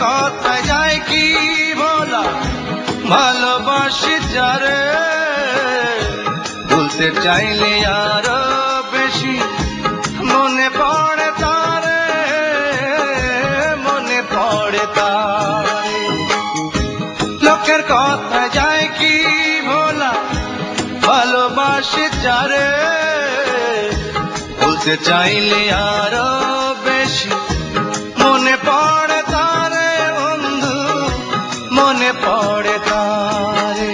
কথায় যায় কি বলা, ভালোবাসি যারে ভুলতে চাইলে আরো বেশি মনে পড়ে তারে, মনে পড়ে তারে। লোকের কথায় যায় কি বলা, ভালোবাসি যারে ভুলতে চাইলে আরো বেশি মনে পড়ে তারে বন্ধু, মনে পড়ে তারে।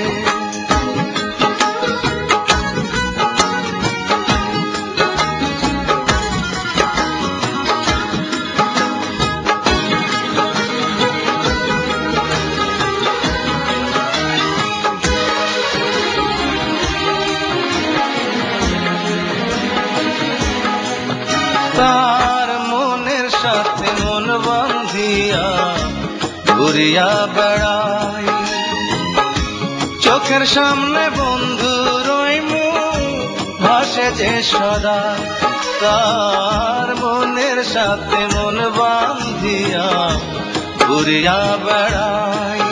তার মনের সাথে মন বাঁধিয়া ঘুরিয়া বেড়াই, চোখের সামনে বন্ধুর ওই মুখ ভাসে যে সদা। তার মনের সাথে মন বাঁধিয়া ঘুরিয়া বেড়াই,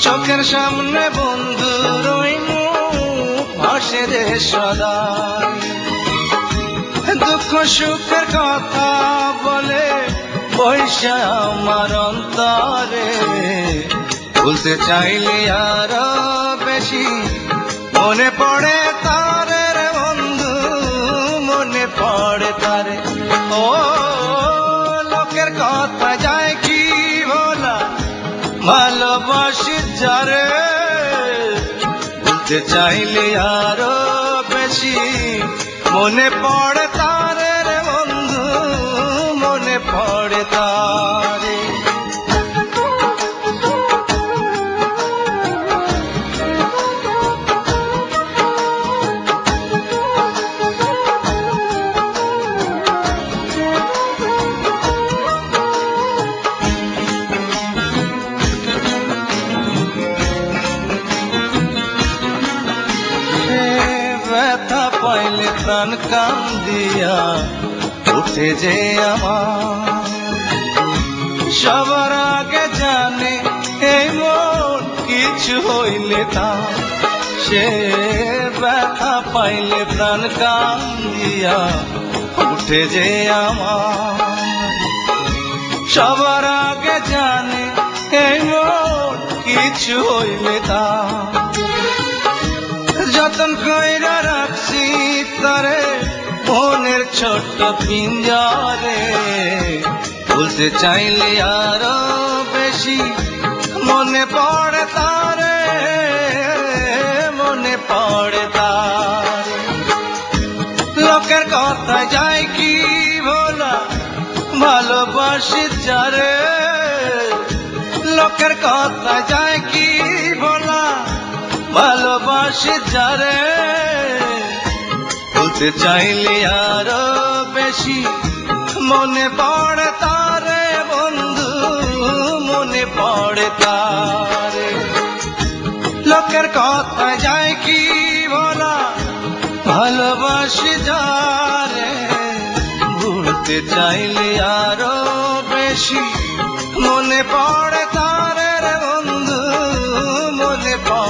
চোখের সামনে বন্ধুর ওই মুখ ভাসে যে সদা। দুঃখ সুখের কথা বলে পয়সা আমার অন্তরে, ভুলতে চাইলে আরো বেশি মনে পড়ে তারে রে বন্ধু, মনে পড়ে তারে। ও লোকের কথা যায় কি বলা, ভালোবাসি যারে ভুলতে চাইলে আরো বেশি মনে পড়ে তারে রে বন্ধু, মনে পড়ে তারে। ব্যথা পাইলে প্রাণ কান্দিয়া উঠে যে আমার, সবার আগে জানে এই মন কিছু হইলে তা। সে ব্যথা পাইলে প্রাণ কান্দিয়া উঠে যে আমার, সবার আগে জানে এই মন কিছু হইলে তা। যতন কইরা রাখছি তারে মনের ছোট্ট পিঞ্জরে, ভুলতে চাইলে আরো বেশি মনে পড়ে তারে, মনে পড়ে তারে। লোকের কথায় যায় কি বলা, ভালোবাসি যারে। লোকের কথায় যায় কি বলা, ভালোবাসি যারে ভুলতে চাইলে আরো বেশি মনে পড়ে তারে বন্ধু, মনে পড়ে তারে। লোকের কথায় যায় কি বলা, ভালোবাসি যারে ভুলতে চাইলে আরো বেশি মনে পড়ে তারে রে বন্ধু, মনে পড়ে।